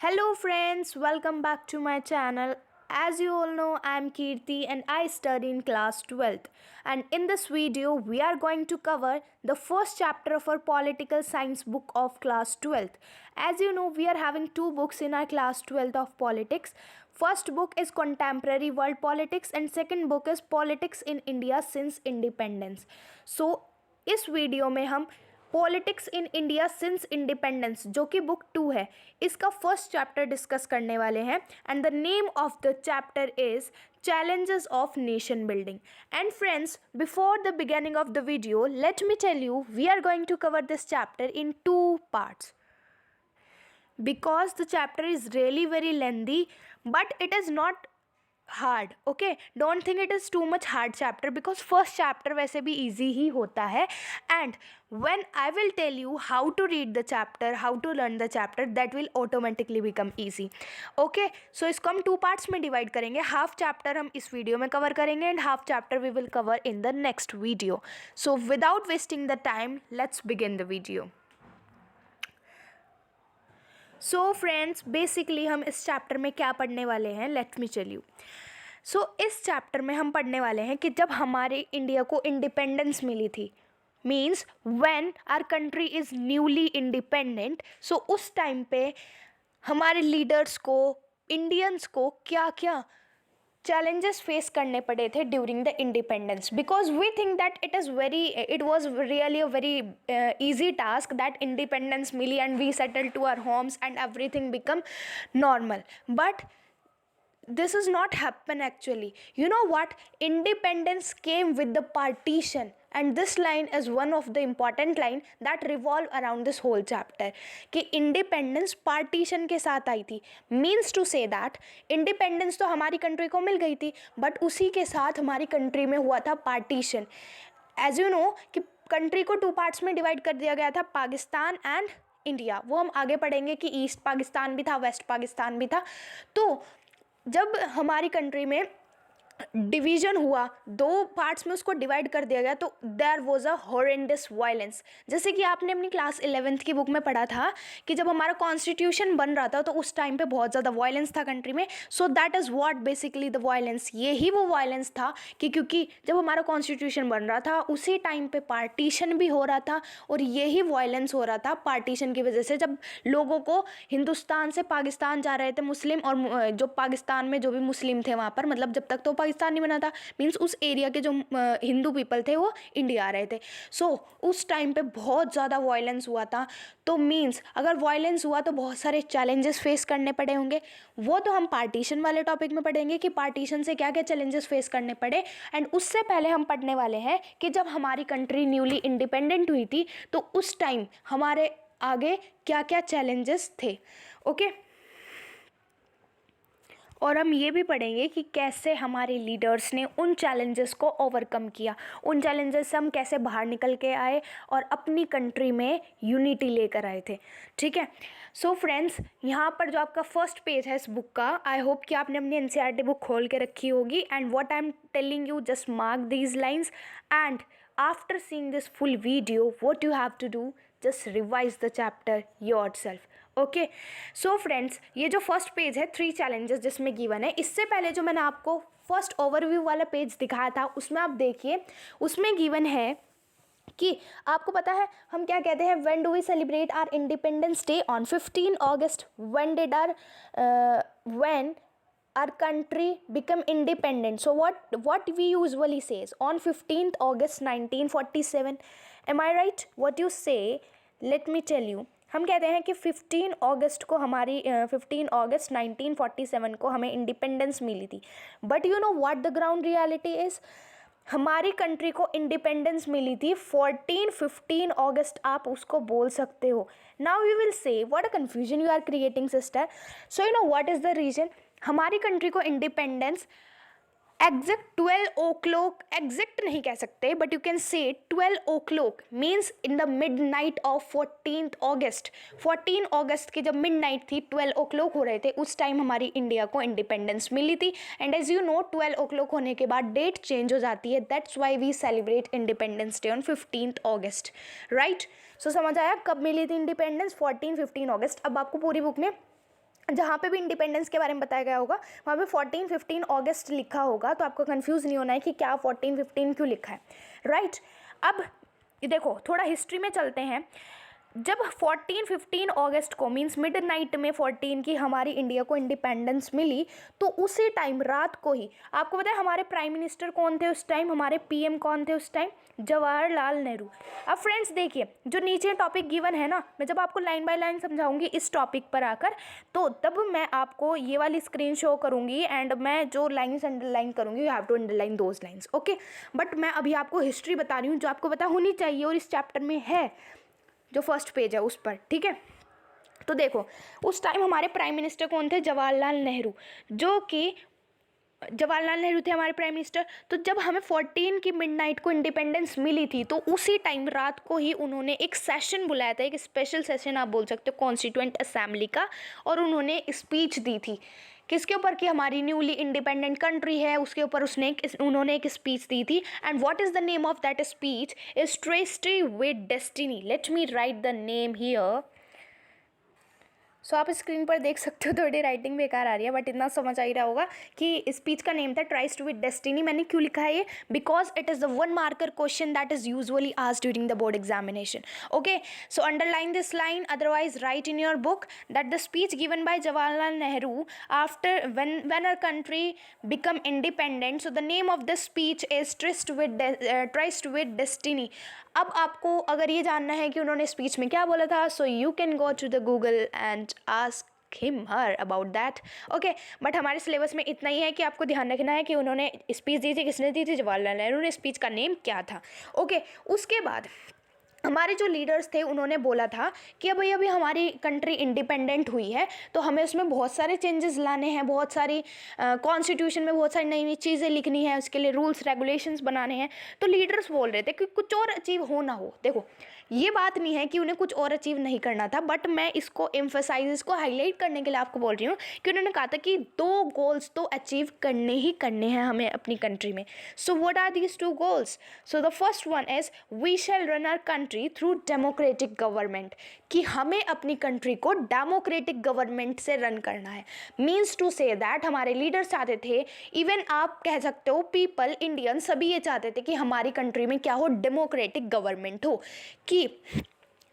Hello friends, welcome back to my channel. As you all know, I am Kirti and I study in class 12th. And in this video, we are going to cover the first chapter of our political science book of class 12th. As you know, we are having two books in our class 12th of politics. First book is Contemporary World Politics and second book is Politics in India Since Independence. So, इस video में हम politics in India since independence जो कि book 2 है इसका first chapter discuss करने वाले हैं and the name of the chapter is challenges of nation building. And friends, before the beginning of the video, let me tell you we are going to cover this chapter in two parts because the chapter is really very lengthy, but it is not hard. Okay, don't think it is too much hard chapter because first chapter वैसे भी easy ही होता है. And when I will tell you how to read the chapter, how to learn the chapter, that will automatically become easy. Okay, so इसको हम two parts में divide करेंगे. Half chapter हम इस वीडियो में कवर करेंगे and half chapter we will cover in the next video. So without wasting the time let's begin the video. So friends, basically हम इस चैप्टर में क्या पढ़ने वाले हैं, let me tell you. So इस चैप्टर में हम पढ़ने वाले हैं कि जब हमारे इंडिया को इंडिपेंडेंस मिली थी, means when our country is newly independent, so उस टाइम पे हमारे लीडर्स को, इंडियंस को क्या क्या चैलेंजेस फेस करने पड़े थे during the independence. Because we think that it was really a very easy task that independence मिली and we settle to our homes and everything become normal. But this is not happen actually. You know what, independence came with the partition and this line is one of the important line that revolve around this whole chapter कि independence partition के साथ आई थी. means to say that independence तो हमारी country को मिल गई थी but उसी के साथ हमारी कंट्री में हुआ था पार्टीशन. एज यू नो कि कंट्री को टू पार्ट्स में डिवाइड कर दिया गया था, पाकिस्तान एंड इंडिया. वो हम आगे पढ़ेंगे कि ईस्ट पाकिस्तान भी था, वेस्ट पाकिस्तान भी था. तो जब हमारी कंट्री में डिवीजन हुआ, दो पार्ट्स में उसको डिवाइड कर दिया गया, तो there was a horrendous violence. जैसे कि आपने अपनी क्लास 11th की बुक में पढ़ा था कि जब हमारा कॉन्स्टिट्यूशन बन रहा था तो उस टाइम पे बहुत ज़्यादा वायलेंस था कंट्री में. So that is what basically the violence. ये ही वो वायलेंस था कि क्योंकि जब हमारा कॉन्स्टिट्यूशन बन रहा था उसी टाइम पे पार्टीशन भी हो रहा था और यही वायलेंस हो रहा था पार्टीशन की वजह से. जब लोगों को हिंदुस्तान से पाकिस्तान जा रहे थे मुस्लिम, और जो पाकिस्तान में जो भी मुस्लिम थे वहाँ पर, मतलब जब तक तो पाकिस्तान नहीं बना था, मीन्स उस एरिया के जो हिंदू पीपल थे वो इंडिया आ रहे थे. सो उस टाइम पे बहुत ज़्यादा वायलेंस हुआ था. तो मीन्स अगर वायलेंस हुआ तो बहुत सारे चैलेंजेस फेस करने पड़े होंगे. वो तो हम पार्टीशन वाले टॉपिक में पढ़ेंगे कि पार्टीशन से क्या क्या चैलेंजेस फेस करने पड़े. एंड उससे पहले हम पढ़ने वाले हैं कि जब हमारी कंट्री न्यूली इंडिपेंडेंट हुई थी तो उस टाइम हमारे आगे क्या क्या चैलेंजेस थे. ओके, और हम ये भी पढ़ेंगे कि कैसे हमारे लीडर्स ने उन चैलेंजेस को ओवरकम किया, उन चैलेंजेस से हम कैसे बाहर निकल के आए और अपनी कंट्री में यूनिटी लेकर आए थे. ठीक है. सो फ्रेंड्स, यहाँ पर जो आपका फर्स्ट पेज है इस बुक का, आई होप कि आपने अपनी एनसीईआरटी बुक खोल के रखी होगी. And what I am telling you, just mark these lines and after seeing this full video what you have to do, just revise the chapter yourself. Okay. So friends, ये जो first page है 3 challenges जिसमें given है, इससे पहले जो मैंने आपको फर्स्ट ओवरव्यू वाला पेज दिखाया था उसमें आप देखिए, उसमें गिवन है कि आपको पता है हम क्या कहते हैं, when do we celebrate our independence day, on 15 August. When our country become independent, so what we usually says on 15th August 1947. am I right? what you say, let me tell you. हम कहते हैं कि 15 अगस्त को हमारी 15 अगस्त 1947 को हमें independence मिली थी. But you know what the ground reality is, हमारी कंट्री को इंडिपेंडेंस मिली थी 15 अगस्त. आप उसको बोल सकते हो. Now you will say what a confusion you are creating sister. So you know what is the reason. हमारी कंट्री को इंडिपेंडेंस एग्जैक्ट 12 o'clock, एग्जैक्ट नहीं कह सकते but you can say 12 o'clock means in the midnight of 14th August. 14 अगस्त की जब mid night थी, 12 o'clock हो रहे थे, उस टाइम हमारी इंडिया को इंडिपेंडेंस मिली थी. And as you know 12 o'clock होने के बाद डेट चेंज हो जाती है. That's why we celebrate Independence day on 15th August. Right. So समझ आया कब मिली थी इंडिपेंडेंस, 15 अगस्त. अब आपको पूरी बुक में जहाँ पे भी इंडिपेंडेंस के बारे में बताया गया होगा वहाँ पे 14-15 अगस्त लिखा होगा, तो आपको कंफ्यूज नहीं होना है कि क्या 14-15 क्यों लिखा है, राइट। अब देखो थोड़ा हिस्ट्री में चलते हैं। जब 14-15 अगस्त को मीन्स मिडनाइट में 14 की हमारी इंडिया को इंडिपेंडेंस मिली, तो उसी टाइम रात को ही आपको पता है हमारे प्राइम मिनिस्टर कौन थे उस टाइम, हमारे पीएम कौन थे उस टाइम, जवाहरलाल नेहरू। अब फ्रेंड्स देखिए जो नीचे टॉपिक गिवन है ना, मैं जब आपको लाइन बाय लाइन समझाऊंगी इस टॉपिक पर आकर, तो तब मैं आपको ये वाली स्क्रीन शो करूंगी एंड मैं जो लाइन्स अंडरलाइन करूंगी you have to underline those lines, okay. But मैं अभी आपको हिस्ट्री बता रही हूँ जो आपको पता होनी चाहिए और इस चैप्टर में है, जो फर्स्ट पेज है उस पर, ठीक है। तो देखो उस टाइम हमारे प्राइम मिनिस्टर कौन थे, जवाहरलाल नेहरू, जो कि जवाहरलाल नेहरू थे हमारे प्राइम मिनिस्टर। तो जब हमें 14 की मिडनाइट को इंडिपेंडेंस मिली थी, तो उसी टाइम रात को ही उन्होंने एक सेशन बुलाया था, एक स्पेशल सेशन आप बोल सकते हो कॉन्स्टिट्यूएंट असेंबली का, और उन्होंने स्पीच दी थी किसके ऊपर कि हमारी न्यूली इंडिपेंडेंट कंट्री है उसके ऊपर उन्होंने एक स्पीच दी थी। And what is the name of that speech is Tryst with Destiny. Let me write the name here. So आप स्क्रीन पर देख सकते हो, थोड़ी राइटिंग बेकार आ रही है बट इतना समझ आ ही रहा होगा कि स्पीच का नेम था ट्राइस्ट विद डेस्टिनी। मैंने क्यों लिखा है ये, because it is the 1 marker question that is usually asked during the board examination, okay. So underline this line, otherwise right in your book that the speech given by Jawaharlal Nehru after when our country become independent, so the name of this speech is traced with destiny। अब आपको अगर ये जानना है कि उन्होंने speech में क्या बोला था, so you can go to the Google and ask him her about that, okay. But हमारे सिलेबस में इतना ही है कि आपको ध्यान रखना है कि उन्होंने स्पीच दी थी, किसने दी थी, जवाहरलाल नेहरू ने। स्पीच का नेम क्या था, ओके। उसके बाद हमारे जो लीडर्स थे उन्होंने बोला था कि अभी हमारी कंट्री इंडिपेंडेंट हुई है तो हमें उसमें बहुत सारे चेंजेस लाने हैं, बहुत सारी कॉन्स्टिट्यूशन में बहुत सारी नई नई चीज़ें लिखनी है, उसके लिए रूल्स रेगुलेशंस बनाने हैं। तो लीडर्स बोल रहे थे कि कुछ और अचीव हो ना हो। देखो ये बात नहीं है कि उन्हें कुछ और अचीव नहीं करना था, बट मैं इसको एम्फसाइज, इसको हाईलाइट करने के लिए आपको बोल रही हूँ कि उन्होंने कहा था कि 2 गोल्स तो अचीव करने ही करने हैं हमें अपनी कंट्री में। So what are these 2 goals? So the first one is we shall run our country through democratic government, कि हमें अपनी कंट्री को डेमोक्रेटिक गवर्नमेंट से रन करना है। मीन्स टू से दैट हमारे लीडर्स चाहते थे, इवन आप कह सकते हो पीपल, इंडियन सभी ये चाहते थे कि हमारी कंट्री में क्या हो, डेमोक्रेटिक गवर्नमेंट हो, कि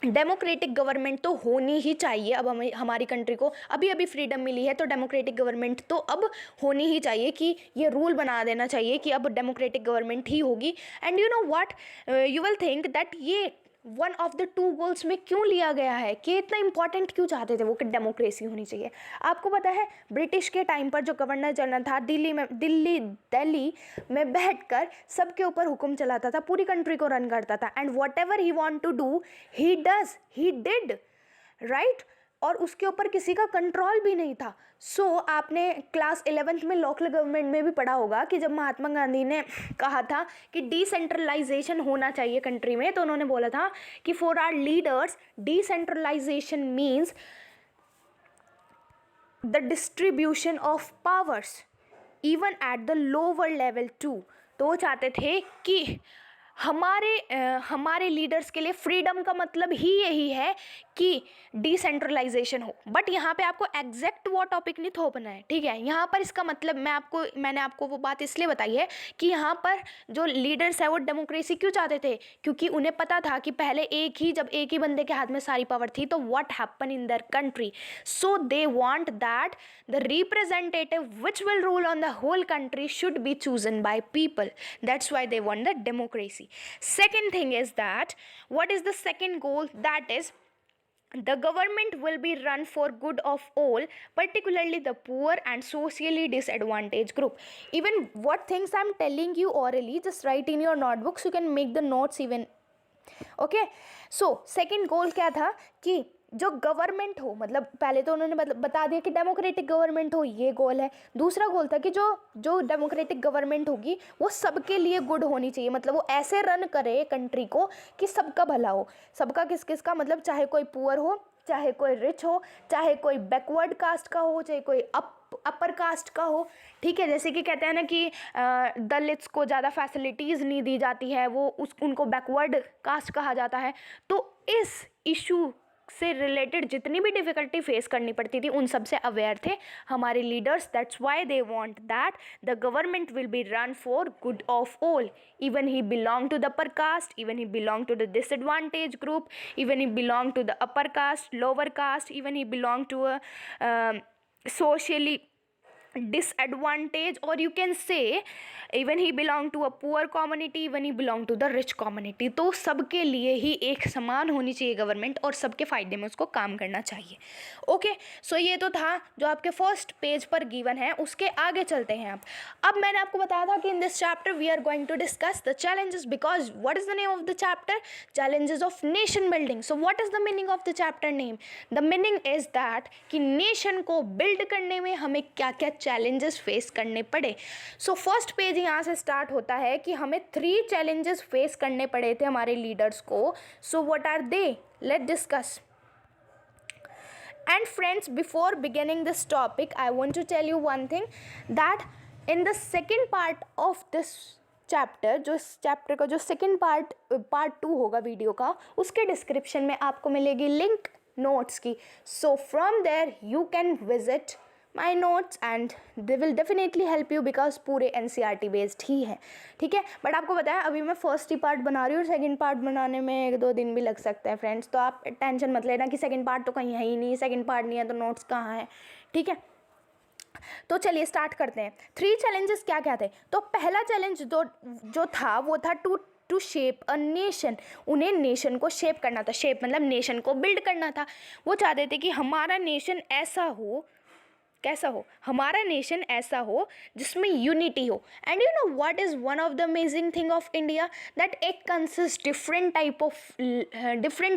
डेमोक्रेटिक गवर्नमेंट तो होनी ही चाहिए। अब हमारी कंट्री को अभी अभी फ्रीडम मिली है तो डेमोक्रेटिक गवर्नमेंट तो अब होनी ही चाहिए, कि ये रूल बना देना चाहिए कि अब डेमोक्रेटिक गवर्नमेंट ही होगी। And you know what, you will think that ये 1 ऑफ द 2 गोल्स में क्यों लिया गया है, कि इतना इंपॉर्टेंट क्यों चाहते थे वो कि डेमोक्रेसी होनी चाहिए। आपको पता है ब्रिटिश के टाइम पर जो गवर्नर जनरल था दिल्ली में बैठकर सबके ऊपर हुक्म चलाता था, पूरी कंट्री को रन करता था। And whatever he want to do he did, right. और उसके ऊपर किसी का कंट्रोल भी नहीं था। सो आपने क्लास 11th में लोकल गवर्नमेंट में भी पढ़ा होगा कि जब महात्मा गांधी ने कहा था कि डिसेंट्रलाइजेशन होना चाहिए कंट्री में, तो उन्होंने बोला था कि for our leaders decentralization means the distribution of powers even at the lower level too. तो वो चाहते थे कि हमारे लीडर्स के लिए फ्रीडम का मतलब ही यही है कि डिसेंट्रलाइजेशन हो। बट यहाँ पे आपको एग्जैक्ट वो टॉपिक नहीं थोपना है, ठीक है। यहाँ पर इसका मतलब मैंने आपको वो बात इसलिए बताई है कि यहाँ पर जो लीडर्स है वो डेमोक्रेसी क्यों चाहते थे, क्योंकि उन्हें पता था कि पहले जब एक ही बंदे के हाथ में सारी पावर थी तो what happen in their country. So they want that the representative which will rule on the whole country should be chosen by people. That's why they want the democracy. Second thing is that what is the second goal? That is the government will be run for good of all, particularly the poor and socially disadvantaged group. Even what things I'm telling you orally, just write in your notebooks, you can make the notes even, okay. So second goal क्या था कि जो government हो, मतलब पहले तो उन्होंने बता दिया कि डेमोक्रेटिक गवर्नमेंट हो, ये गोल है। दूसरा गोल था कि जो डेमोक्रेटिक गवर्नमेंट होगी वो सबके लिए गुड होनी चाहिए, मतलब वो ऐसे रन करे कंट्री को कि सबका भला हो। सबका किस का मतलब, चाहे कोई पुअर हो, चाहे कोई रिच हो, चाहे कोई बैकवर्ड कास्ट का हो, चाहे कोई अपर कास्ट का हो, ठीक है। जैसे कि कहते हैं ना कि दलित्स को ज़्यादा फैसिलिटीज़ नहीं दी जाती है, उनको बैकवर्ड कास्ट कहा जाता है। तो इस इशू से रिलेटेड जितनी भी डिफ़िकल्टी फेस करनी पड़ती थी उन सब से अवेयर थे हमारे leaders. That's why they want that the government will be run for good of all. Even he belong to the upper caste, even he belong to the disadvantage group, even he belong to the upper caste, lower caste, even he belong to a socially disadvantage, or you can say even he belong to a poor community, even he belong to the rich community. तो सबके लिए ही एक समान होनी चाहिए government और सबके फ़ायदे में उसको काम करना चाहिए. ओके, सो ये तो था जो आपके फर्स्ट पेज पर गिवन है. उसके आगे चलते हैं आप. अब मैंने आपको बताया था कि in this chapter we are going to discuss the challenges, because what is the name of the chapter? Challenges of nation building. So what is the meaning of the chapter name? The meaning is that कि nation को build करने में हमें क्या क्या challenges face करने पड़े. So first page यहाँ से स्टार्ट होता है कि हमें 3 चैलेंजेस फेस करने पड़े थे हमारे लीडर्स को. So what are they? Let discuss. And friends, before beginning this topic, I want to tell you one thing, that in the second part of this chapter, जो इस चैप्टर का जो second part 2 होगा video का, उसके description में आपको मिलेगी लिंक नोट्स की. So from there you can visit my notes and they will definitely help you, because पूरे NCERT बेस्ड ही है. ठीक है, बट आपको बताया अभी मैं फर्स्ट ही पार्ट बना रही हूँ और सेकंड पार्ट बनाने में 1-2 दिन भी लग सकते हैं फ्रेंड्स. तो आप टेंशन मत लेना कि सेकंड पार्ट तो कहीं है ही नहीं, सेकंड पार्ट नहीं है तो नोट्स कहाँ है. ठीक है, तो चलिए स्टार्ट करते हैं. 3 चैलेंजेस क्या क्या थे? तो पहला चैलेंज जो था वो था टू शेप अ नेशन. उन्हें नेशन को शेप करना था. शेप मतलब नेशन को बिल्ड करना था. वो चाहते थे कि हमारा नेशन ऐसा हो, कैसा हो? हमारा नेशन ऐसा हो जिसमें यूनिटी हो. And you know what is one of the amazing thing of India? That it consist different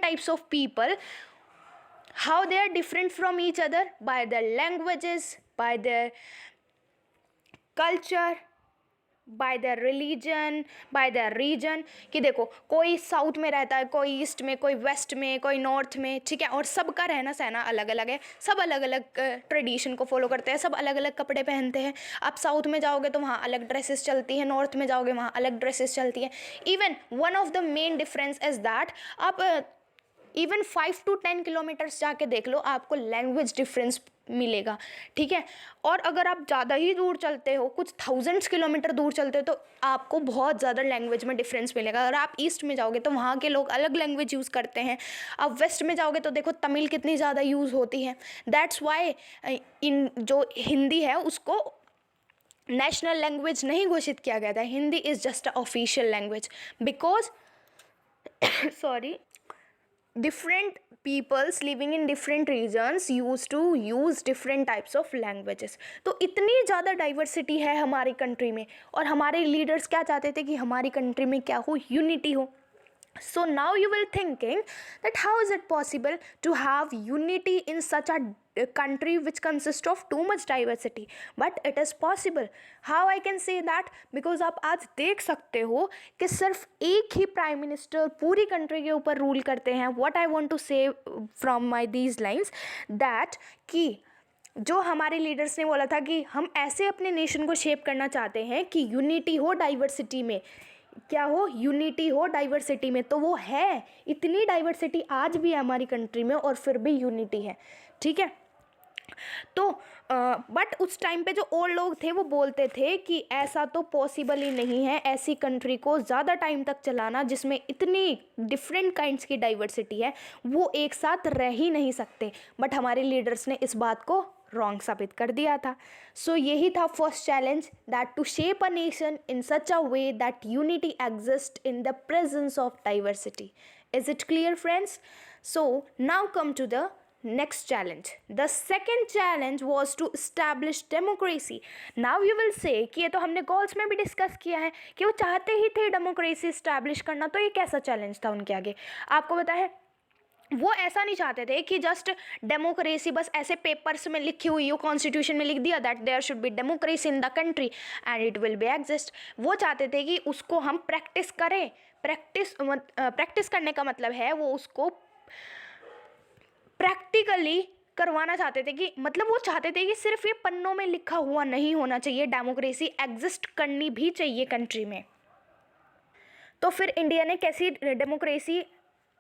types of people. How they are different from each other? By their languages, by their culture, by their religion, by their region. कि देखो, कोई south में रहता है, कोई east में, कोई waste में, कोई नॉर्थ में. ठीक है, और सबका रहना सहना अलग अलग है. सब अलग अलग ट्रेडिशन को फॉलो करते हैं, सब अलग अलग कपड़े पहनते हैं. आप साउथ में जाओगे तो वहाँ अलग ड्रेसेस चलती हैं, नॉर्थ में जाओगे वहाँ अलग ड्रेसेस चलती हैं. Even one of the main difference is that आप इवन 5 to 10 किलोमीटर्स जाके देख लो, आपको लैंग्वेज डिफरेंस मिलेगा. ठीक है, और अगर आप ज़्यादा ही दूर चलते हो, कुछ थाउजेंड्स किलोमीटर दूर चलते हो, तो आपको बहुत ज़्यादा लैंग्वेज में डिफरेंस मिलेगा. अगर आप ईस्ट में जाओगे तो वहाँ के लोग अलग लैंग्वेज यूज़ करते हैं. आप वेस्ट में जाओगे तो देखो तमिल कितनी ज़्यादा यूज़ होती है. दैट्स वाई इन जो हिंदी है उसको नेशनल लैंग्वेज नहीं घोषित किया गया था. Hindi is just a official language because sorry, different peoples living in different regions used to use different types of languages. तो इतनी ज़्यादा डाइवर्सिटी है हमारी कंट्री में, और हमारे लीडर्स क्या चाहते थे कि हमारी कंट्री में क्या हो? यूनिटी हो. So now you will thinking that how is it possible to have unity in such a country which consists of too much diversity? But it is possible. How I can say that? Because आप आज देख सकते हो कि सिर्फ एक ही prime minister पूरी country के ऊपर रूल करते हैं. What I want to say from my these lines that कि जो हमारे लीडर्स ने बोला था कि हम ऐसे अपने नेशन को शेप करना चाहते हैं कि यूनिटी हो डाइवर्सिटी में. क्या हो? यूनिटी हो डाइवर्सिटी में. तो वो है, इतनी डाइवर्सिटी आज भी है हमारी कंट्री में और फिर भी यूनिटी है. ठीक है, तो बट उस टाइम पे जो ओल्ड लोग थे वो बोलते थे कि ऐसा तो पॉसिबल ही नहीं है, ऐसी कंट्री को ज़्यादा टाइम तक चलाना जिसमें इतनी डिफरेंट काइंड्स की डाइवर्सिटी है, वो एक साथ रह ही नहीं सकते. बट हमारे लीडर्स ने इस बात को रॉन्ग साबित कर दिया था. सो यही था first challenge, that to shape a nation in such a way that unity exist in the presence of diversity. Is it clear friends? So now come to the next challenge. The second challenge was to establish democracy. Now you will say कि ये तो हमने goals में भी discuss किया है कि वो चाहते ही थे डेमोक्रेसी इस्टेब्लिश करना. तो ये कैसा चैलेंज था उनके आगे? आपको पता है, वो ऐसा नहीं चाहते थे कि जस्ट डेमोक्रेसी बस ऐसे पेपर्स में लिखी हुई हो, कॉन्स्टिट्यूशन में लिख दिया that there should be democracy in the country and it will be exist. वो चाहते थे कि उसको हम प्रैक्टिस करें. प्रैक्टिस करने का मतलब है वो उसको प्रैक्टिकली करवाना चाहते थे. कि मतलब वो चाहते थे कि सिर्फ ये पन्नों में लिखा हुआ नहीं होना चाहिए, डेमोक्रेसी एग्जिस्ट करनी भी चाहिए कंट्री में. तो फिर इंडिया ने कैसी डेमोक्रेसी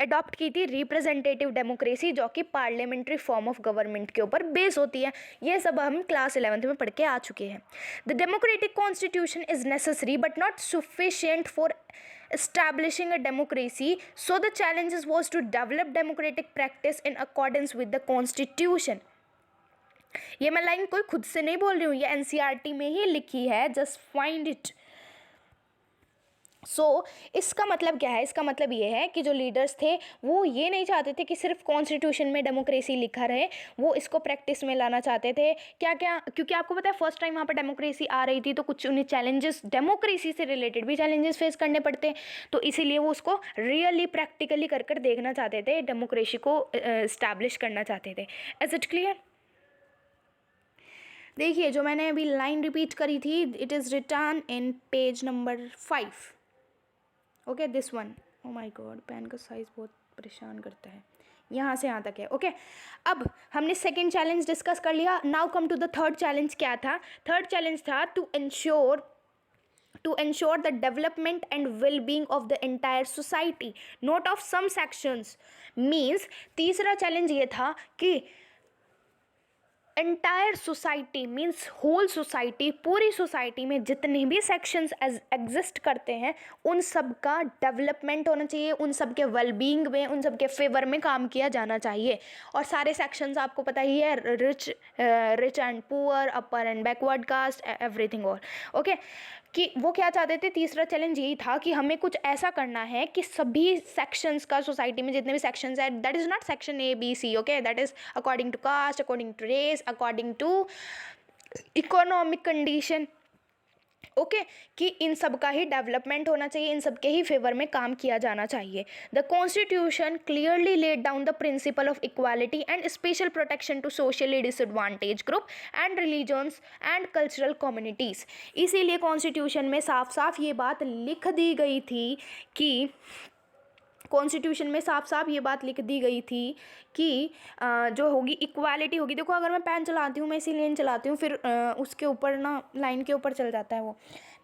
अडॉप्ट की थी रिप्रेजेंटेटिव डेमोक्रेसी, जो कि पार्लियामेंट्री फॉर्म ऑफ गवर्नमेंट के ऊपर बेस होती है। ये सब हम क्लास 11th में पढ़ के आ चुके हैं। The democratic constitution is necessary but not sufficient for establishing a democracy, so the challenges was to develop democratic practice in accordance with the constitution. ये मैं लाइन कोई खुद से नहीं बोल रही हूँ, ये एनसीईआरटी में ही लिखी है, जस्ट फाइंड इट। इसका मतलब क्या है? इसका मतलब ये है कि जो लीडर्स थे वो ये नहीं चाहते थे कि सिर्फ कॉन्स्टिट्यूशन में डेमोक्रेसी लिखा रहे, वो इसको प्रैक्टिस में लाना चाहते थे। क्या क्या, क्योंकि आपको पता है फर्स्ट टाइम वहाँ पर डेमोक्रेसी आ रही थी तो कुछ उन्हें चैलेंजेस, डेमोक्रेसी से रिलेटेड भी चैलेंजेस फेस करने पड़ते, तो इसीलिए वो उसको रियली प्रैक्टिकली कर कर देखना चाहते थे, डेमोक्रेसी को इस्टेब्लिश करना चाहते थे। Is it clear? देखिए जो मैंने अभी लाइन रिपीट करी थी, it is return in page number 5। Okay, this one. Oh my God, pen का साइज़ बहुत परेशान करता है। यहाँ से यहाँ तक है। ओके, अब हमने सेकेंड चैलेंज डिस्कस कर लिया। Now come to the third challenge. क्या था? थर्ड चैलेंज था to ensure the development and well-being of the entire society, not of some sections. Means तीसरा चैलेंज ये था कि entire society means whole society, पूरी सोसाइटी में जितने भी सेक्शंस एग्जिस्ट करते हैं उन सब का डेवलपमेंट होना चाहिए, उन सब के वेलबींग में, उन सब के फेवर में काम किया जाना चाहिए। और सारे सेक्शंस आपको पता ही है, rich and poor, upper and backward caste, everything all. Okay, कि वो क्या चाहते थे? तीसरा चैलेंज यही था कि हमें कुछ ऐसा करना है कि सभी सेक्शंस का, सोसाइटी में जितने भी सेक्शंस है, that is not section A B C, okay, that is according to caste, according to race, according to economic condition, okay, कि इन सब का ही डेवलपमेंट होना चाहिए, इन सब के ही फेवर में काम किया जाना चाहिए। The constitution clearly laid down the principle of equality and special protection to socially disadvantage group and religions and cultural communities. इसीलिए कॉन्स्टिट्यूशन में साफ साफ ये बात लिख दी गई थी कि कॉन्स्टिट्यूशन में साफ साफ ये बात लिख दी गई थी कि जो होगी इक्वालिटी होगी। देखो अगर मैं पेन चलाती हूँ, मैं इसी लेन चलाती हूँ, फिर उसके ऊपर ना लाइन के ऊपर चल जाता है वो,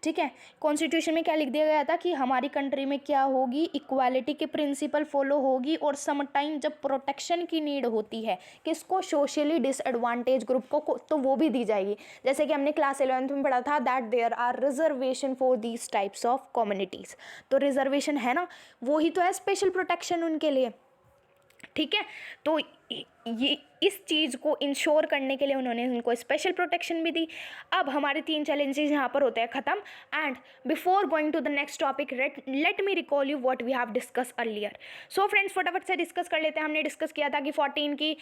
ठीक है। कॉन्स्टिट्यूशन में क्या लिख दिया गया था कि हमारी कंट्री में क्या होगी, इक्वालिटी के प्रिंसिपल फॉलो होगी, और सम टाइम जब प्रोटेक्शन की नीड होती है किसको, सोशली डिसएडवांटेज ग्रुप को, तो वो भी दी जाएगी। जैसे कि हमने क्लास 11th में पढ़ा था that there are reservation for these types of communities. तो रिजर्वेशन है ना, वो ही तो है स्पेशल प्रोटेक्शन उनके लिए, ठीक है। तो ये इस चीज़ को इंश्योर करने के लिए उन्होंने उनको स्पेशल प्रोटेक्शन भी दी। अब हमारे 3 चैलेंजेस यहाँ पर होते हैं ख़त्म। And before going to the next topic, let me recall you what we have discuss earlier. So friends, फटाफट से डिस्कस कर लेते हैं। हमने डिस्कस किया था कि 14 की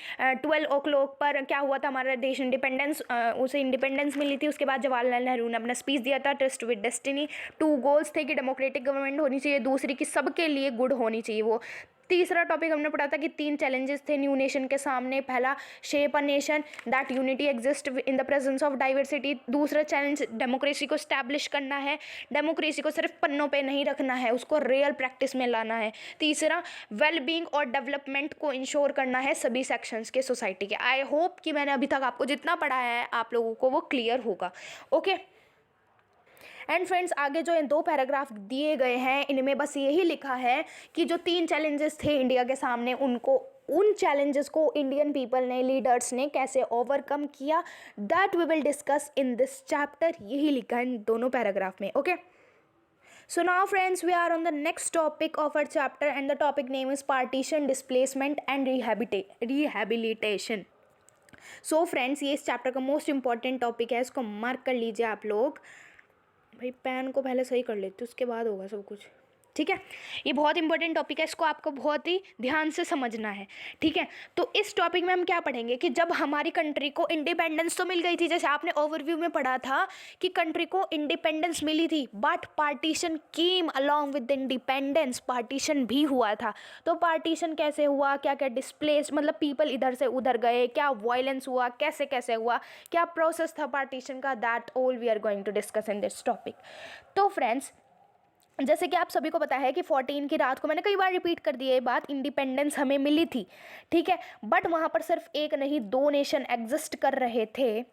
12 o'clock पर क्या हुआ था, हमारा देश इंडिपेंडेंस, उसे इंडिपेंडेंस मिली थी। उसके बाद जवाहरलाल नेहरू ने अपना स्पीच दिया था, ट्रस्ट विद डेस्टिनी। 2 गोल्स थे कि डेमोक्रेटिक गवर्नमेंट होनी चाहिए, दूसरी कि सबके लिए गुड होनी चाहिए वो। तीसरा टॉपिक हमने पढ़ा था कि 3 चैलेंजेस थे न्यू नेशन के सामने। पहला, shape a nation that unity exist in the presence of diversity. दूसरा चैलेंज, डेमोक्रेसी को स्टैब्लिश करना है, डेमोक्रेसी को सिर्फ पन्नों पे नहीं रखना है, उसको रियल प्रैक्टिस में लाना है। तीसरा, वेलबींग और डेवलपमेंट को इंश्योर करना है सभी सेक्शंस के सोसाइटी के। आई होप कि मैंने अभी तक आपको जितना पढ़ाया है आप लोगों को वो क्लियर होगा, ओके। एंड फ्रेंड्स, आगे जो इन 2 पैराग्राफ दिए गए हैं इनमें बस यही लिखा है कि जो 3 चैलेंजेस थे इंडिया के सामने, उन चैलेंजेस को इंडियन पीपल ने, लीडर्स ने कैसे ओवरकम किया, that we will discuss in this chapter. यही लिखा है इन दोनों पैराग्राफ में, ओके। So now friends, we are on the next topic of our chapter and the topic name is partition, displacement and rehabilitation. So friends, ये इस chapter का मोस्ट इंपॉर्टेंट टॉपिक है, इसको मार्क कर लीजिए आप लोग। भाई पेन को पहले सही कर लेते, उसके बाद होगा सब कुछ, ठीक है। ये बहुत इंपॉर्टेंट टॉपिक है, इसको आपको बहुत ही ध्यान से समझना है, ठीक है। तो इस टॉपिक में हम क्या पढ़ेंगे कि जब हमारी कंट्री को इंडिपेंडेंस तो मिल गई थी, जैसे आपने ओवरव्यू में पढ़ा था कि कंट्री को इंडिपेंडेंस मिली थी, but partition came along with independence, partition भी हुआ था। तो पार्टीशन कैसे हुआ, क्या क्या डिस्प्लेस, मतलब पीपल इधर से उधर गए, क्या वायलेंस हुआ, कैसे कैसे हुआ, क्या प्रोसेस था पार्टीशन का, that all we are going to discuss in this topic. तो फ्रेंड्स, जैसे कि आप सभी को पता है कि 14 की रात को, मैंने कई बार रिपीट कर दिया ये बात, इंडिपेंडेंस हमें मिली थी, ठीक है। बट वहाँ पर सिर्फ एक नहीं 2 नेशन एग्जिस्ट कर रहे थे।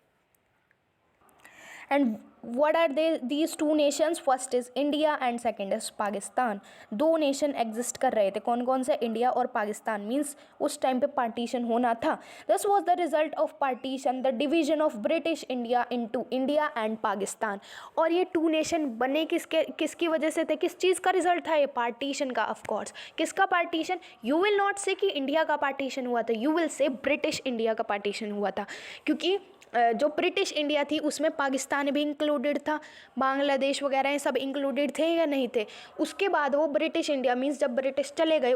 And what are these two nations? First is India and second is Pakistan. दो नेशन एग्जिस्ट कर रहे थे, कौन कौन से? इंडिया और पाकिस्तान। मीन्स उस टाइम पे पार्टीशन होना था। This was the result of partition, the division of British India into India and Pakistan. और ये टू नेशन बने किसकी वजह से थे? किस चीज़ का रिजल्ट था ये? पार्टीशन का। ऑफकोर्स किसका पार्टीशन? यू विल नॉट से कि इंडिया का पार्टीशन हुआ था, यू विल से ब्रिटिश इंडिया का पार्टीशन हुआ था, क्योंकि जो ब्रिटिश इंडिया थी उसमें पाकिस्तान भी इंक्लूडेड था, बांग्लादेश वगैरह ये सब इंक्लूडेड थे या नहीं थे? उसके बाद वो ब्रिटिश इंडिया, मीन्स जब ब्रिटिश चले गए,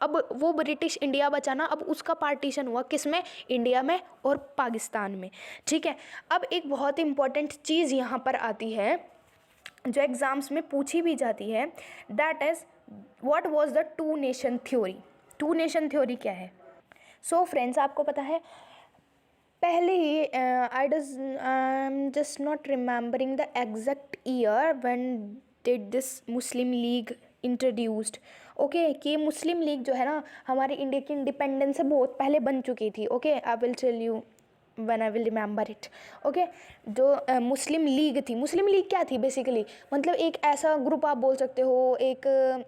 अब वो ब्रिटिश इंडिया बचा ना, अब उसका पार्टीशन हुआ किस में? इंडिया में और पाकिस्तान में। ठीक है, अब एक बहुत इंपॉर्टेंट चीज़ यहाँ पर आती है जो एग्ज़ाम्स में पूछी भी जाती है, that is what was the two nation theory. Two nation theory क्या है? सो फ्रेंड्स, आपको पता है पहले ही I am just not remembering the exact year when did this Muslim League introduced. Okay, कि मुस्लिम लीग जो है ना हमारे इंडिया की इंडिपेंडेंस से बहुत पहले बन चुकी थी। Okay, I will tell you when I will remember it. Okay, जो मुस्लिम लीग थी, मुस्लिम लीग क्या थी बेसिकली? मतलब एक ऐसा ग्रुप आप बोल सकते हो, एक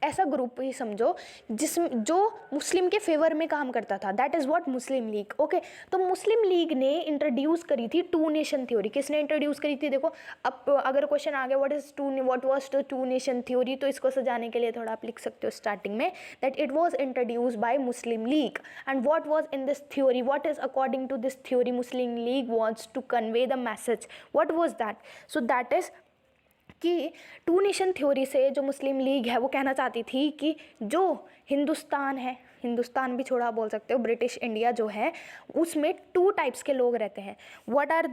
ऐसा ग्रुप ही समझो जो मुस्लिम के फेवर में काम करता था, that is what Muslim league. Okay, तो मुस्लिम लीग ने इंट्रोड्यूस करी थी टू नेशन थ्योरी। किसने इंट्रोड्यूस करी थी? देखो, अब अगर क्वेश्चन आ गया what was the two nation theory, तो इसको सजाने के लिए थोड़ा आप लिख सकते हो स्टार्टिंग में that it was introduced by Muslim League. And what was in this theory, what is according to this theory Muslim League wants to convey the message, what was that? So that is कि टू नेशन थ्योरी से जो Muslim league है वो कहना चाहती थी कि जो हिंदुस्तान है, हिंदुस्तान भी छोड़ा बोल सकते हो, ब्रिटिश इंडिया जो है उसमें टू टाइप्स के लोग रहते हैं। व्हाट आर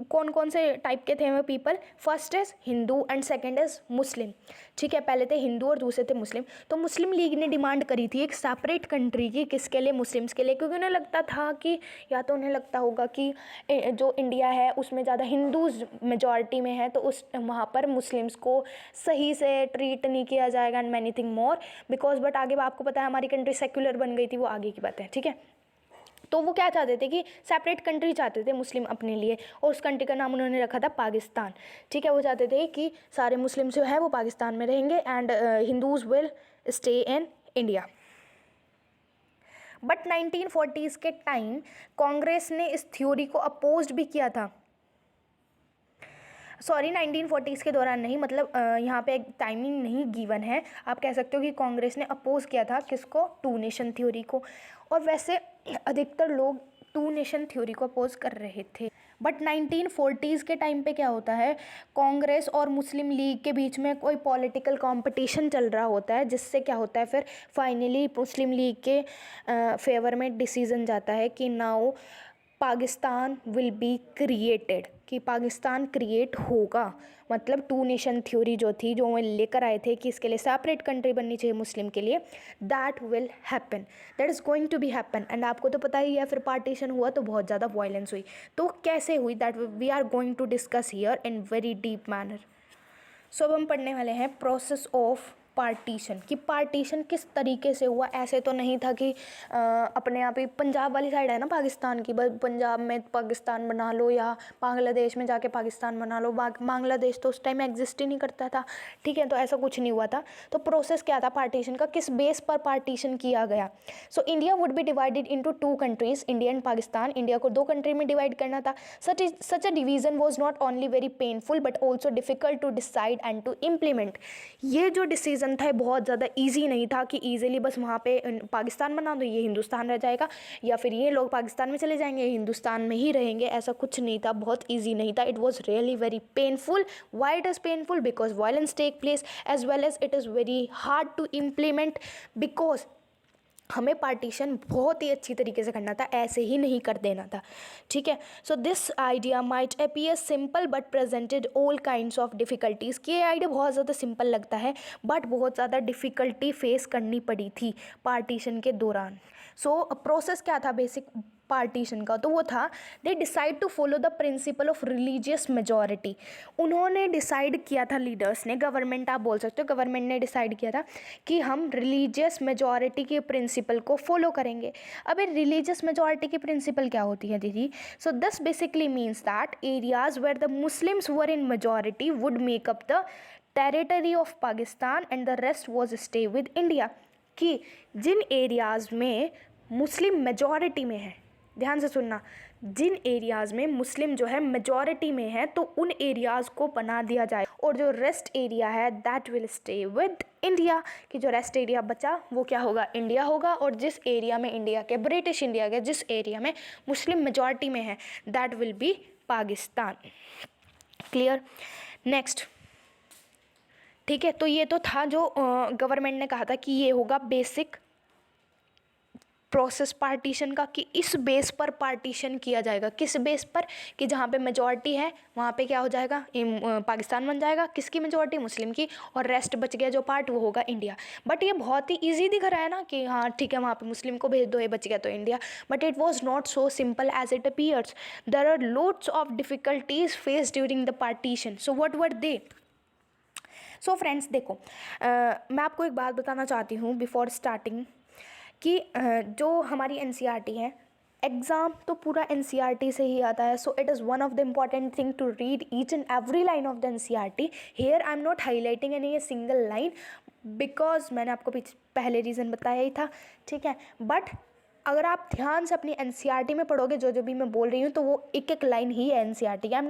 कौन कौन से टाइप के थे वो people? First is Hindu and second is Muslim. ठीक है, पहले थे हिंदू और दूसरे थे मुस्लिम। तो मुस्लिम लीग ने डिमांड करी थी एक सेपरेट कंट्री की, किसके लिए? मुस्लिम्स के लिए, क्योंकि उन्हें लगता था कि, या तो उन्हें लगता होगा कि जो इंडिया है उसमें ज़्यादा हिंदूज मेजॉरिटी में है, तो उस वहाँ पर मुस्लिम्स को सही से ट्रीट नहीं किया जाएगा and many thing more because. But आगे आपको पता है हमारी कंट्री सेक्युलर बन गई थी, वो आगे की बात है। ठीक है, तो वो क्या चाहते थे कि सेपरेट कंट्री चाहते थे मुस्लिम अपने लिए, और उस कंट्री का नाम उन्होंने रखा था पाकिस्तान। ठीक है, वो चाहते थे कि सारे मुस्लिम जो है वो पाकिस्तान में रहेंगे and Hindus will stay in India. But 1940s के टाइम कांग्रेस ने इस थ्योरी को अपोज भी किया था। सॉरी, 1940s के दौरान नहीं, मतलब यहाँ पे एक टाइमिंग नहीं गिवन है, आप कह सकते हो कि कांग्रेस ने अपोज किया था किसको? टू नेशन थ्योरी को। और वैसे अधिकतर लोग टू नेशन थ्योरी को अपोज कर रहे थे। बट 1940s के टाइम पे क्या होता है, कांग्रेस और मुस्लिम लीग के बीच में कोई पॉलिटिकल कंपटीशन चल रहा होता है, जिससे क्या होता है फिर फाइनली मुस्लिम लीग के फेवर में डिसीजन जाता है कि now Pakistan will be created, कि पाकिस्तान क्रिएट होगा। मतलब टू नेशन थ्योरी जो थी, जो वो लेकर आए थे कि इसके लिए सेपरेट कंट्री बननी चाहिए मुस्लिम के लिए, that will happen, that is going to be happen. And आपको तो पता ही है फिर पार्टीशन हुआ तो बहुत ज़्यादा वायलेंस हुई। तो कैसे हुई, that we are going to discuss here in very deep manner. So अब हम पढ़ने वाले हैं प्रोसेस ऑफ पार्टीशन, कि पार्टीशन किस तरीके से हुआ। ऐसे तो नहीं था कि अपने आप ही पंजाब वाली साइड है ना पाकिस्तान की, बस पंजाब में पाकिस्तान बना लो या बांग्लादेश में जाके पाकिस्तान बना लो। बांग्लादेश तो उस टाइम एग्जिस्ट ही नहीं करता था। ठीक है, तो ऐसा कुछ नहीं हुआ था। तो प्रोसेस क्या था पार्टीशन का, किस बेस पर पार्टीशन किया गया? So India would be divided into two countries, India and Pakistan. India को दो कंट्री में डिवाइड करना था। Such a division was not only very painful but also difficult to decide and to implement. ये जो डिसीजन था बहुत ज़्यादा इजी नहीं था कि ईजिली बस वहाँ पे पाकिस्तान बना दो, ये हिंदुस्तान रह जाएगा, या फिर ये लोग पाकिस्तान में चले जाएंगे, हिंदुस्तान में ही रहेंगे। ऐसा कुछ नहीं था, बहुत इजी नहीं था। It was really very painful. Why it is painful? Because violence take place as well as it is very hard to implement, because हमें पार्टीशन बहुत ही अच्छी तरीके से करना था, ऐसे ही नहीं कर देना था। ठीक है, so this idea might appear simple but presented all kinds of difficulties. कि ये आइडिया बहुत ज़्यादा सिंपल लगता है बट बहुत ज़्यादा डिफ़िकल्टी फेस करनी पड़ी थी पार्टीशन के दौरान। सो प्रोसेस क्या था बेसिक पार्टीशन का, तो वो था they decide to follow the principle of religious majority. उन्होंने डिसाइड किया था, लीडर्स ने, गवर्नमेंट आप बोल सकते हो, गवर्नमेंट ने डिसाइड किया था कि हम रिलीजियस मेजॉरिटी के प्रिंसिपल को फॉलो करेंगे। अब रिलीजियस मेजॉरिटी की प्रिंसिपल क्या होती है दीदी? So this basically means that areas where the Muslims were in majority would make up the territory of Pakistan and the rest was stay with India. कि जिन एरियाज़ में मुस्लिम मेजॉरिटी में है, ध्यान से सुनना, जिन एरियाज़ में मुस्लिम जो है मेजॉरिटी में है तो उन एरियाज़ को बना दिया जाए, और जो रेस्ट एरिया है that will stay with India. कि जो रेस्ट एरिया बचा वो क्या होगा? इंडिया होगा। और जिस एरिया में इंडिया के, ब्रिटिश इंडिया के जिस एरिया में मुस्लिम मेजॉरिटी में है that will B Pakistan. Clear? Next, ठीक है, तो ये तो था जो गवर्नमेंट ने कहा था कि ये होगा बेसिक प्रोसेस पार्टीशन का, कि इस बेस पर पार्टीशन किया जाएगा। किस बेस पर? कि जहाँ पे मेजॉरिटी है वहाँ पे क्या हो जाएगा? पाकिस्तान बन जाएगा। किसकी मेजॉरिटी? मुस्लिम की। और रेस्ट बच गया जो पार्ट वो होगा इंडिया। बट ये बहुत ही ईजी दिख रहा है ना कि हाँ ठीक है वहाँ पे मुस्लिम को भेज दो, ये बच गया तो India. But it was not so simple as it appears. There are loads of difficulties face during the partition. So what were they? So friends देखो, मैं आपको एक बात बताना चाहती हूँ बिफोर स्टार्टिंग कि जो हमारी एनसीईआरटी है, एग्ज़ाम तो पूरा एनसीईआरटी से ही आता है। So it is one of the important thing to read each and every line of the NCERT. Here I am not highlighting any a single line because मैंने आपको पहले रीज़न बताया ही था, ठीक है। बट अगर आप ध्यान से अपनी एनसीईआरटी में पढ़ोगे जो जो भी मैं बोल रही हूँ तो वो एक एक लाइन ही है एनसीईआरटी की। I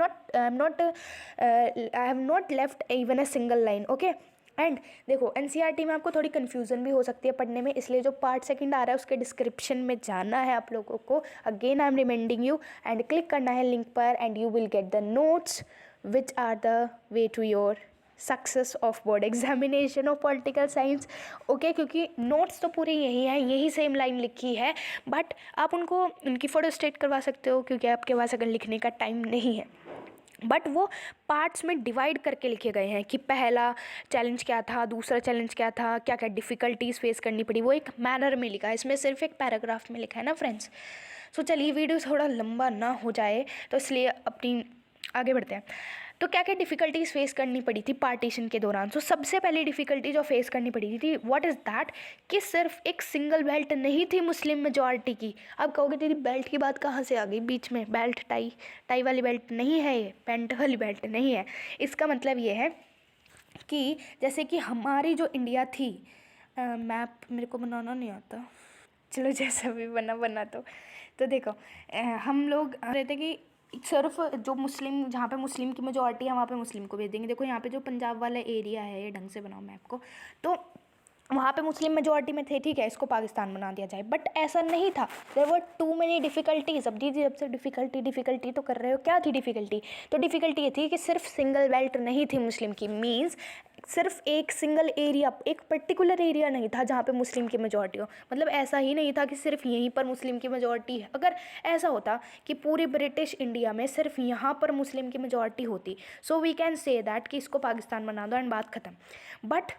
have not left even a single line, okay. And देखो एनसीईआरटी में आपको थोड़ी कन्फ्यूज़न भी हो सकती है पढ़ने में, इसलिए जो पार्ट सेकंड आ रहा है उसके डिस्क्रिप्शन में जाना है आप लोगों को। Again I am reminding you, and click करना है लिंक पर and you will get the notes which are the way to your success of board examination of political science, okay. क्योंकि नोट्स तो पूरे यही हैं, यही सेम लाइन लिखी है, बट आप उनको उनकी फ़ोटो स्टेट करवा सकते हो क्योंकि आपके पास अगर लिखने का टाइम नहीं है। बट वो पार्ट्स में डिवाइड करके लिखे गए हैं कि पहला चैलेंज क्या था, दूसरा चैलेंज क्या था, क्या क्या डिफ़िकल्टीज़ फेस करनी पड़ी, वो एक मैनर में लिखा है। इसमें सिर्फ एक पैराग्राफ में लिखा है ना फ्रेंड्स। सो चलिए वीडियो थोड़ा लंबा ना हो जाए तो इसलिए अपनी आगे बढ़ते हैं। तो क्या क्या डिफ़िकल्टीज़ फेस करनी पड़ी थी पार्टीशन के दौरान? सो सबसे पहली डिफ़िकल्टी जो फेस करनी पड़ी थी व्हाट इज़ दैट, कि सिर्फ एक सिंगल बेल्ट नहीं थी मुस्लिम मेजॉरिटी की। अब कहोगे दीदी बेल्ट की बात कहाँ से आ गई बीच में? बेल्ट टाई वाली बेल्ट नहीं है, ये पैंट वाली बेल्ट नहीं है। इसका मतलब ये है कि जैसे कि हमारी जो इंडिया थी, मैप मेरे को बनाना नहीं आता, चलो जैसा भी बना तो देखो हम लोग रहते कि सिर्फ जो मुस्लिम, जहाँ पे मुस्लिम की मेजॉरिटी है वहाँ पे मुस्लिम को भेज देंगे। देखो यहाँ पे जो पंजाब वाला एरिया है, ये ढंग से बनाओ मैप को, तो वहाँ पे मुस्लिम मेजॉरिटी में थे, ठीक है, इसको पाकिस्तान बना दिया जाए। बट ऐसा नहीं था, there were too many difficulties. अब दीदी जब से डिफ़िकल्टी तो कर रहे हो, क्या थी डिफ़िकल्टी? तो डिफ़िकल्टी ये थी कि सिर्फ सिंगल बेल्ट नहीं थी मुस्लिम की, मीन्स सिर्फ एक सिंगल एरिया, एक पर्टिकुलर एरिया नहीं था जहाँ पे मुस्लिम की मेजॉरिटी हो। मतलब ऐसा ही नहीं था कि सिर्फ यहीं पर मुस्लिम की मेजॉरिटी है। अगर ऐसा होता कि पूरे ब्रिटिश इंडिया में सिर्फ यहाँ पर मुस्लिम की मेजॉरिटी होती, so we can say that कि इसको पाकिस्तान बना दो एंड बात ख़त्म। बट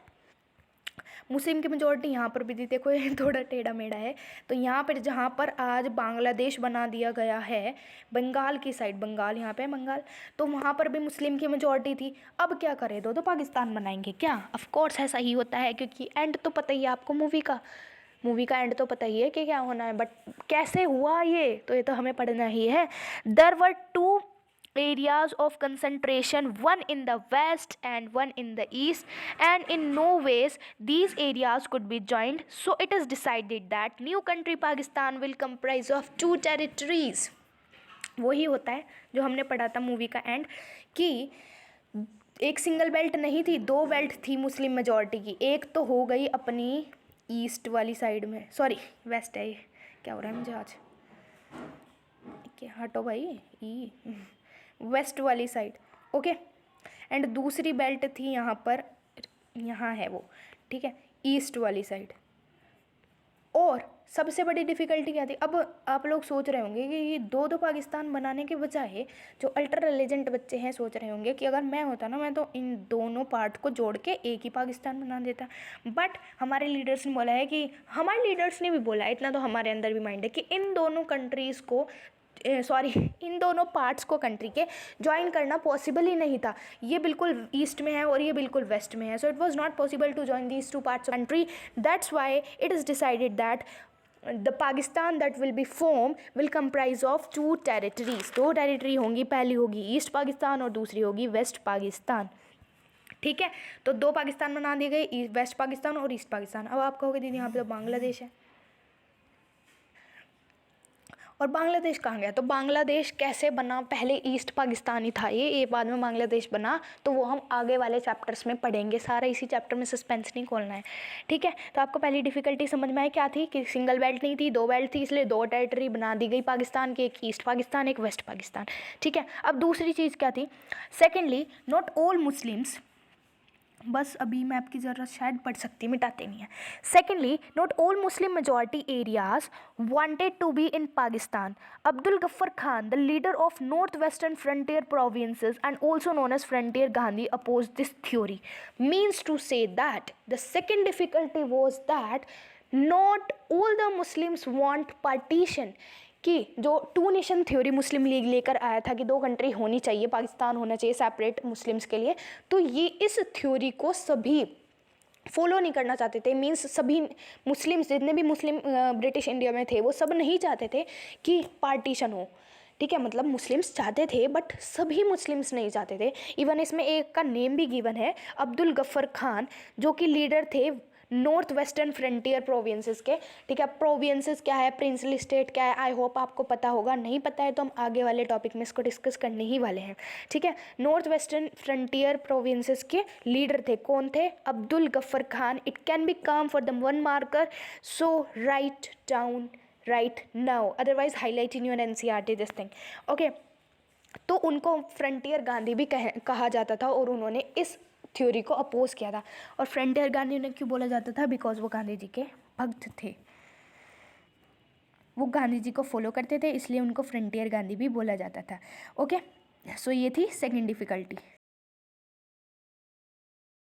मुस्लिम की मेजॉरिटी यहाँ पर भी थी, देखो ये थोड़ा टेढ़ा मेढ़ा है। तो यहाँ पर जहाँ पर आज बांग्लादेश बना दिया गया है, बंगाल की साइड, बंगाल यहाँ पे है बंगाल, तो वहाँ पर भी मुस्लिम की मेजॉरिटी थी। अब क्या करें, दो तो पाकिस्तान बनाएंगे क्या? ऑफ कोर्स ऐसा ही होता है, क्योंकि एंड तो पता ही है आपको मूवी का एंड तो पता ही है कि क्या होना है। बट कैसे हुआ ये तो हमें पढ़ना ही है। There were two areas of concentration, one in the west and one in the east, and in no ways these areas could be joined. So it is decided that new country Pakistan will comprise of two territories. वही होता है जो हमने पढ़ा था movie का and, कि एक सिंगल बेल्ट नहीं थी, दो बेल्ट थी मुस्लिम मेजॉरिटी की। एक तो हो गई अपनी ईस्ट वाली साइड में, सॉरी वेस्ट है, ये क्या हो रहा है मुझे आज, क्या हटो भाई, वेस्ट वाली साइड, ओके। एंड दूसरी बेल्ट थी यहाँ पर, यहाँ है वो, ठीक है, ईस्ट वाली साइड। और सबसे बड़ी डिफ़िकल्टी क्या थी, अब आप लोग सोच रहे होंगे कि ये दो दो पाकिस्तान बनाने के बजाय जो अल्ट्रा इंटेलिजेंट बच्चे हैं सोच रहे होंगे कि अगर मैं होता ना, मैं तो इन दोनों पार्ट को जोड़ के एक ही पाकिस्तान बना देता। बट हमारे लीडर्स ने बोला है कि, हमारे लीडर्स ने भी बोला है, इतना तो हमारे अंदर भी माइंड है कि इन दोनों कंट्रीज़ को इन दोनों पार्ट्स को कंट्री के ज्वाइन करना पॉसिबल ही नहीं था। ये बिल्कुल ईस्ट में है और ये बिल्कुल वेस्ट में है, so it was not possible to join these two parts of country. That's why it is decided that the Pakistan that will be form will comprise of 2 territories. 2 territory होंगी, पहली होगी ईस्ट पाकिस्तान और दूसरी होगी वेस्ट पाकिस्तान। ठीक है, तो 2 पाकिस्तान बना दिए गए, वेस्ट पाकिस्तान और ईस्ट पाकिस्तान। अब आप कहोगे दीदी यहाँ पे तो बांग्लादेश है, और बांग्लादेश कहाँ गया? तो बांग्लादेश कैसे बना, पहले ईस्ट पाकिस्तान ही था ये बाद में बांग्लादेश बना, तो वो हम आगे वाले चैप्टर्स में पढ़ेंगे, सारा इसी चैप्टर में, सस्पेंस नहीं खोलना है। ठीक है, तो आपको पहली डिफिकल्टी समझ में आई क्या थी कि सिंगल बेल्ट नहीं थी, 2 बेल्ट थी, इसलिए 2 टेरिटरी बना दी गई पाकिस्तान की, एक ईस्ट पाकिस्तान एक वेस्ट पाकिस्तान। ठीक है, अब दूसरी चीज़ क्या थी, सेकेंडली नॉट ऑल मुस्लिम्स, बस अभी मैं आपकी ज़रूरत शायद पढ़ सकती, मिटाते नहीं है। Secondly not all Muslim majority areas wanted to be in Pakistan. Abdul Ghaffar Khan the leader of north western frontier provinces and also known as frontier Gandhi oppose this theory. Means to say that the second difficulty was that not all the Muslims want partition, कि जो 2 nation theory Muslim league लेकर आया था कि 2 country होनी चाहिए, पाकिस्तान होना चाहिए सेपरेट मुस्लिम्स के लिए, तो ये इस थ्योरी को सभी फॉलो नहीं करना चाहते थे। मींस सभी मुस्लिम्स, जितने भी मुस्लिम ब्रिटिश इंडिया में थे, वो सब नहीं चाहते थे कि पार्टीशन हो। ठीक है, मतलब मुस्लिम्स चाहते थे बट सभी मुस्लिम्स नहीं चाहते थे। इवन इसमें एक का नेम भी गिवन है, अब्दुल गफ्फर खान, जो कि लीडर थे नॉर्थ वेस्टर्न फ्रंटियर प्रोविंसेस के। ठीक है, प्रोविंसेस क्या है, प्रिंसली स्टेट क्या है, आई होप आपको पता होगा, नहीं पता है तो हम आगे वाले टॉपिक में इसको डिस्कस करने ही वाले हैं। ठीक है, नॉर्थ वेस्टर्न फ्रंटियर प्रोविंसेस के लीडर थे, कौन थे? Abdul Ghaffar Khan. It can be come for the 1 marker, so write down right now, otherwise highlight in your NCERT this thing, okay। तो उनको फ्रंटियर गांधी भी कहा जाता था और उन्होंने इस थ्योरी को अपोज किया था। और फ्रंटियर गांधी उन्हें क्यों बोला जाता था? बिकॉज वो गांधी जी के भक्त थे, वो गांधी जी को फॉलो करते थे, इसलिए उनको फ्रंटियर गांधी भी बोला जाता था। ओके, सो ये थी सेकेंड डिफिकल्टी।